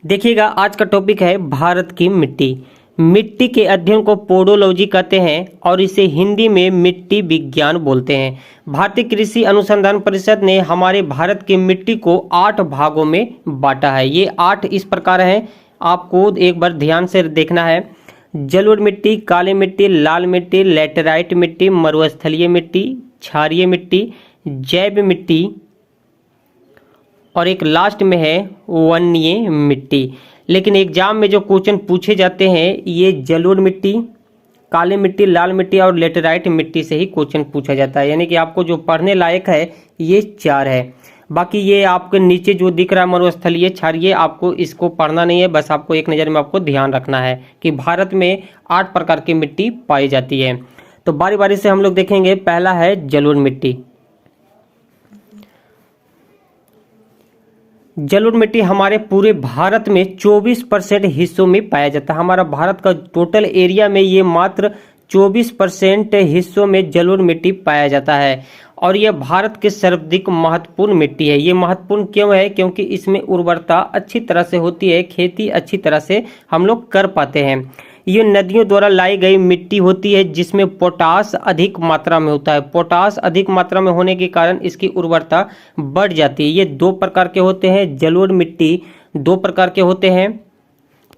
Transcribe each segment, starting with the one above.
देखिएगा, आज का टॉपिक है भारत की मिट्टी। मिट्टी के अध्ययन को पोडोलॉजी कहते हैं और इसे हिंदी में मिट्टी विज्ञान बोलते हैं। भारतीय कृषि अनुसंधान परिषद ने हमारे भारत की मिट्टी को 8 भागों में बांटा है। ये 8 इस प्रकार हैं, आपको एक बार ध्यान से देखना है। जलोढ़ मिट्टी, काली मिट्टी, लाल मिट्टी, लैटेराइट मिट्टी, मरुस्थलीय मिट्टी, क्षारीय मिट्टी, जैव मिट्टी और एक लास्ट में है वन्य मिट्टी। लेकिन एग्जाम में जो क्वेश्चन पूछे जाते हैं ये जलोढ़ मिट्टी, काली मिट्टी, लाल मिट्टी और लेटेराइट मिट्टी से ही क्वेश्चन पूछा जाता है। यानी कि आपको जो पढ़ने लायक है ये 4 है। बाकी ये आपके नीचे जो दिख रहा है मरुस्थलीय, क्षारीय, आपको इसको पढ़ना नहीं है, बस आपको एक नज़र में आपको ध्यान रखना है कि भारत में 8 प्रकार की मिट्टी पाई जाती है। तो बारी बारी से हम लोग देखेंगे। पहला है जलोढ़ मिट्टी। जलोढ़ मिट्टी हमारे पूरे भारत में 24% हिस्सों में पाया जाता है। हमारा भारत का टोटल एरिया में ये मात्र 24% हिस्सों में जलोढ़ मिट्टी पाया जाता है और यह भारत की सर्वाधिक महत्वपूर्ण मिट्टी है। ये महत्वपूर्ण क्यों है? क्योंकि इसमें उर्वरता अच्छी तरह से होती है, खेती अच्छी तरह से हम लोग कर पाते हैं। ये नदियों द्वारा लाई गई मिट्टी होती है जिसमें पोटास अधिक मात्रा में होता है। पोटास अधिक मात्रा में होने के कारण इसकी उर्वरता बढ़ जाती है। ये 2 प्रकार के होते हैं। जलोढ़ मिट्टी 2 प्रकार के होते हैं।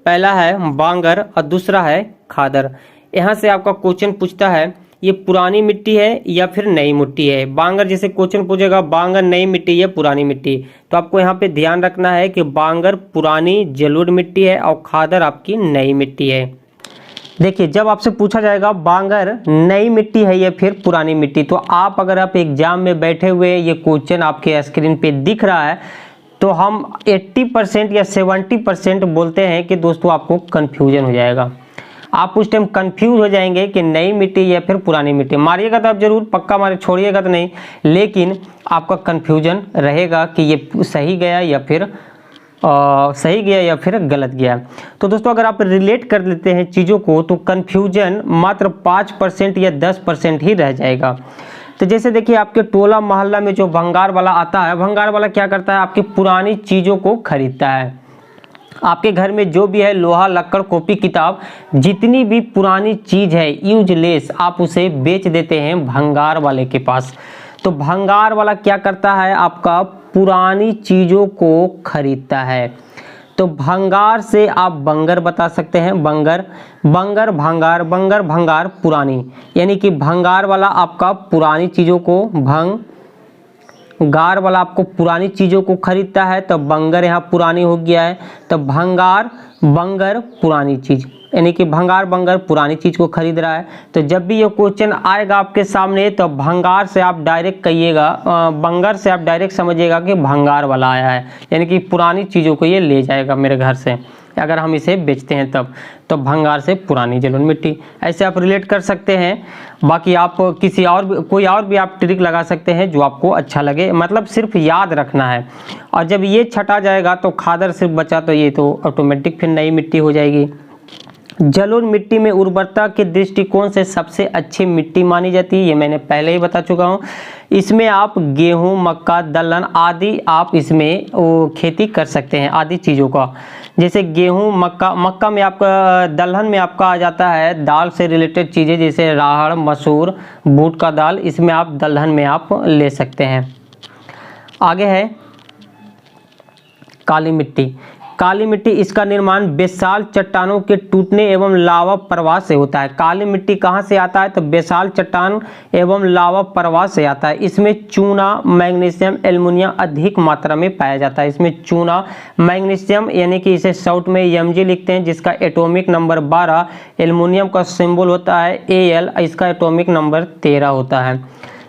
पहला है बांगर और दूसरा है खादर। यहाँ से आपका क्वेश्चन पूछता है ये पुरानी मिट्टी है या फिर नई मिट्टी है। बांगर जैसे क्वेश्चन पूछेगा, बांगर नई मिट्टी या पुरानी मिट्टी, तो आपको यहाँ पे ध्यान रखना है कि बांगर पुरानी जलोढ़ मिट्टी है और खादर आपकी नई मिट्टी है। देखिए, जब आपसे पूछा जाएगा बांगर नई मिट्टी है या फिर पुरानी मिट्टी, तो आप अगर आप एग्जाम में बैठे हुए ये क्वेश्चन आपके स्क्रीन पे दिख रहा है तो हम 80% या 70% बोलते हैं कि दोस्तों आपको कन्फ्यूजन हो जाएगा। आप उस टाइम कंफ्यूज हो जाएंगे कि नई मिट्टी या फिर पुरानी मिट्टी। मारिएगा तो आप जरूर, पक्का मारे, छोड़िएगा तो नहीं, लेकिन आपका कंफ्यूजन रहेगा कि ये सही गया या फिर गलत गया। तो दोस्तों अगर आप रिलेट कर लेते हैं चीज़ों को तो कंफ्यूजन मात्र 5% या 10% ही रह जाएगा। तो जैसे देखिए, आपके टोला मोहल्ला में जो भंगार वाला आता है, भंगार वाला क्या करता है, आपकी पुरानी चीज़ों को खरीदता है। आपके घर में जो भी है, लोहा, लक्कड़, कॉपी, किताब, जितनी भी पुरानी चीज़ है यूजलेस, आप उसे बेच देते हैं भंगार वाले के पास। तो भंगार वाला क्या करता है, आपका पुरानी चीज़ों को खरीदता है। तो भंगार से आप बंगर बता सकते हैं। बंगर, बंगर, भंगार, बंगर, भंगार, पुरानी, यानी कि भंगार वाला आपका पुरानी चीज़ों को, भंगार वाला आपको पुरानी चीज़ों को खरीदता है, तो बंगर यहाँ पुरानी हो गया है। तो भंगार, बंगर, पुरानी चीज़, यानी कि भंगार बंगर पुरानी चीज़ को खरीद रहा है। तो जब भी ये क्वेश्चन आएगा आपके सामने तो भंगार से आप डायरेक्ट कहिएगा, बंगर से आप डायरेक्ट समझिएगा कि भंगार वाला आया है, यानी कि पुरानी चीज़ों को ये ले जाएगा मेरे घर से, अगर हम इसे बेचते हैं तब। तो भंगार से पुरानी जलोढ़ मिट्टी, ऐसे आप रिलेट कर सकते हैं। बाकी आप किसी और कोई और भी आप ट्रिक लगा सकते हैं जो आपको अच्छा लगे, मतलब सिर्फ याद रखना है। और जब ये छटा जाएगा तो खादर सिर्फ बचा, तो ये तो ऑटोमेटिक फिर नई मिट्टी हो जाएगी। जलोढ़ मिट्टी में उर्वरता के दृष्टिकोण से सबसे अच्छी मिट्टी मानी जाती है, ये मैंने पहले ही बता चुका हूँ। इसमें आप गेहूं, मक्का, दलहन आदि आप इसमें खेती कर सकते हैं, आदि चीज़ों का। जैसे गेहूं, मक्का में आपका, दलहन में आपका आ जाता है दाल से रिलेटेड चीज़ें, जैसे राहड़, मसूर, बूट का दाल, इसमें आप दलहन में आप ले सकते हैं। आगे है काली मिट्टी। काली मिट्टी, इसका निर्माण बेसाल्ट चट्टानों के टूटने एवं लावा प्रवाह से होता है। काली मिट्टी कहाँ से आता है? तो बेसाल्ट चट्टान एवं लावा प्रवाह से आता है। इसमें चूना, मैग्नीशियम, एल्युमिनियम अधिक मात्रा में पाया जाता है। इसमें चूना, मैग्नीशियम, यानी कि इसे शॉर्ट में Mg लिखते हैं, जिसका एटॉमिक नंबर 12, एल्युमिनियम का सिंबल होता है Al, इसका एटॉमिक नंबर 13 होता है,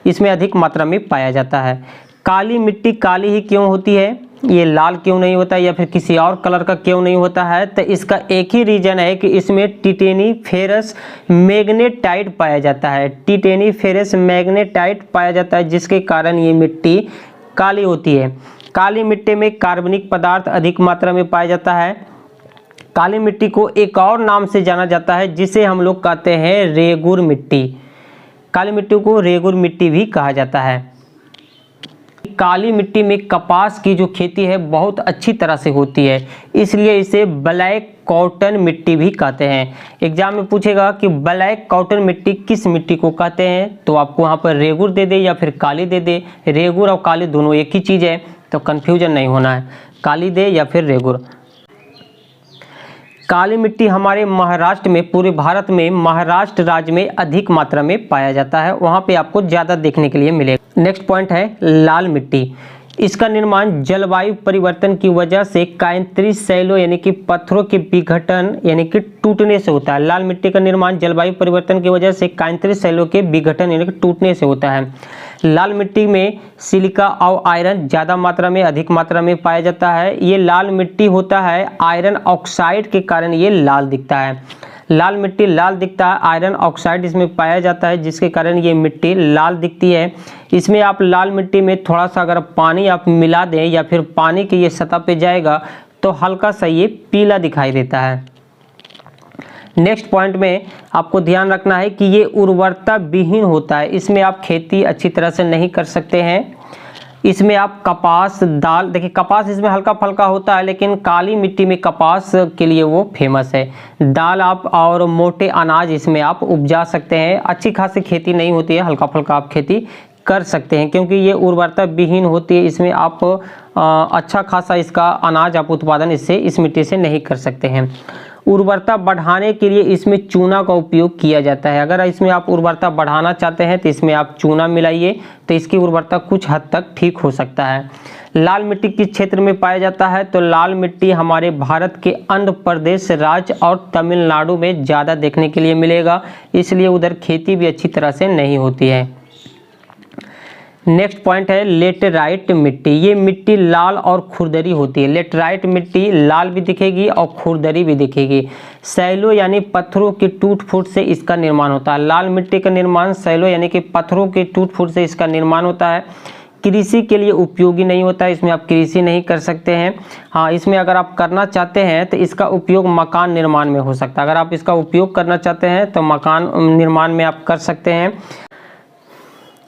इसमें अधिक मात्रा में पाया जाता है। काली मिट्टी काली ही क्यों होती है, ये लाल क्यों नहीं होता या फिर किसी और कलर का क्यों नहीं होता है? तो इसका एक ही रीजन है कि इसमें टिटेनी फेरस मैग्नेटाइट पाया जाता है। टिटेनी फेरस मैग्नेटाइट पाया जाता है, जिसके कारण ये मिट्टी काली होती है। काली मिट्टी में कार्बनिक पदार्थ अधिक मात्रा में पाया जाता है। काली मिट्टी को एक और नाम से जाना जाता है जिसे हम लोग कहते हैं रेगुर मिट्टी। काली मिट्टी को रेगुर मिट्टी भी कहा जाता है। काली मिट्टी में कपास की जो खेती है बहुत अच्छी तरह से होती है, इसलिए इसे ब्लैक कॉटन मिट्टी भी कहते हैं। एग्जाम में पूछेगा कि ब्लैक कॉटन मिट्टी किस मिट्टी को कहते हैं, तो आपको वहाँ पर रेगुर दे दे या फिर काली दे दे। रेगुर और काली दोनों एक ही चीज़ है, तो कन्फ्यूजन नहीं होना है, काली दे या फिर रेगुर। काली मिट्टी हमारे महाराष्ट्र में, पूरे भारत में महाराष्ट्र राज्य में अधिक मात्रा में पाया जाता है, वहाँ पे आपको ज़्यादा देखने के लिए मिलेगा। नेक्स्ट पॉइंट है लाल मिट्टी। इसका निर्माण जलवायु परिवर्तन की वजह से कायांतरित शैलों यानी कि पत्थरों के विघटन यानी कि टूटने से होता है। लाल मिट्टी का निर्माण जलवायु परिवर्तन की वजह से कायांतरित शैलों के विघटन यानी कि टूटने से होता है। लाल मिट्टी में सिलिका और आयरन ज़्यादा मात्रा में, अधिक मात्रा में पाया जाता है। ये लाल मिट्टी होता है आयरन ऑक्साइड के कारण ये लाल दिखता है। लाल मिट्टी लाल दिखता है, आयरन ऑक्साइड इसमें पाया जाता है, जिसके कारण ये मिट्टी लाल दिखती है। इसमें आप लाल मिट्टी में थोड़ा सा अगर पानी आप मिला दें या फिर पानी की ये सतह पे जाएगा तो हल्का सा ये पीला दिखाई देता है। नेक्स्ट पॉइंट में आपको ध्यान रखना है कि ये उर्वरता विहीन होता है, इसमें आप खेती अच्छी तरह से नहीं कर सकते हैं। इसमें आप कपास, दाल, देखिए कपास इसमें हल्का फल्का होता है, लेकिन काली मिट्टी में कपास के लिए वो फेमस है। दाल आप और मोटे अनाज इसमें आप उपजा सकते हैं। अच्छी खासी खेती नहीं होती है, हल्का फल्का आप खेती कर सकते हैं, क्योंकि ये उर्वरता विहीन होती है। इसमें आप अच्छा खासा इसका अनाज आप उत्पादन इससे, इस मिट्टी से नहीं कर सकते हैं। उर्वरता बढ़ाने के लिए इसमें चूना का उपयोग किया जाता है। अगर इसमें आप उर्वरता बढ़ाना चाहते हैं तो इसमें आप चूना मिलाइए, तो इसकी उर्वरता कुछ हद तक ठीक हो सकता है। लाल मिट्टी किस क्षेत्र में पाया जाता है, तो लाल मिट्टी हमारे भारत के आंध्र प्रदेश राज्य और तमिलनाडु में ज़्यादा देखने के लिए मिलेगा, इसलिए उधर खेती भी अच्छी तरह से नहीं होती है। नेक्स्ट पॉइंट है लेटेराइट मिट्टी। ये मिट्टी लाल और खुरदरी होती है। लेटेराइट मिट्टी लाल भी दिखेगी और खुरदरी भी दिखेगी। शैलों यानी पत्थरों की टूट फूट से इसका निर्माण होता है। लाल मिट्टी का निर्माण शैलों यानी कि पत्थरों के टूट फूट से इसका निर्माण होता है। कृषि के लिए उपयोगी नहीं होता है, इसमें आप कृषि नहीं कर सकते हैं। हाँ, इसमें अगर आप करना चाहते हैं तो इसका उपयोग मकान निर्माण में हो सकता है। अगर आप इसका उपयोग करना चाहते हैं तो मकान निर्माण में आप कर सकते हैं।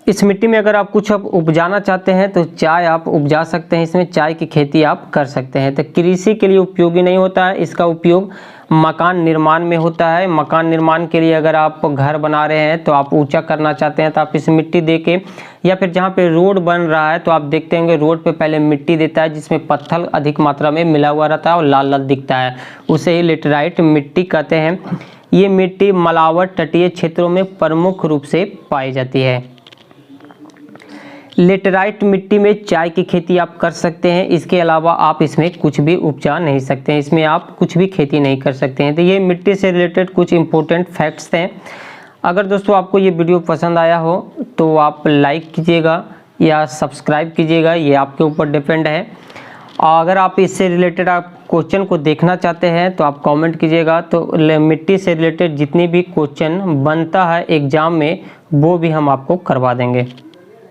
इस मिट्टी में अगर आप कुछ उपजाना चाहते हैं तो चाय आप उपजा सकते हैं, इसमें चाय की खेती आप कर सकते हैं। तो कृषि के लिए उपयोगी नहीं होता है, इसका उपयोग मकान निर्माण में होता है। मकान निर्माण के लिए अगर आप घर बना रहे हैं तो आप ऊंचा करना चाहते हैं तो आप इस मिट्टी दे के, या फिर जहाँ पे रोड बन रहा है तो आप देखते होंगे रोड पे पहले मिट्टी देता है जिसमें पत्थर अधिक मात्रा में मिला हुआ रहता है और लाल लाल दिखता है, उसे ही लेटेराइट मिट्टी कहते हैं। ये मिट्टी मलावर तटीय क्षेत्रों में प्रमुख रूप से पाई जाती है। लेटेराइट मिट्टी में चाय की खेती आप कर सकते हैं, इसके अलावा आप इसमें कुछ भी उपजा नहीं सकते हैं, इसमें आप कुछ भी खेती नहीं कर सकते हैं। तो ये मिट्टी से रिलेटेड कुछ इंपॉर्टेंट फैक्ट्स हैं। अगर दोस्तों आपको ये वीडियो पसंद आया हो तो आप लाइक कीजिएगा या सब्सक्राइब कीजिएगा, ये आपके ऊपर डिपेंड है। और अगर आप इससे रिलेटेड आप क्वेश्चन को देखना चाहते हैं तो आप कमेंट कीजिएगा, तो मिट्टी से रिलेटेड जितनी भी क्वेश्चन बनता है एग्जाम में वो भी हम आपको करवा देंगे।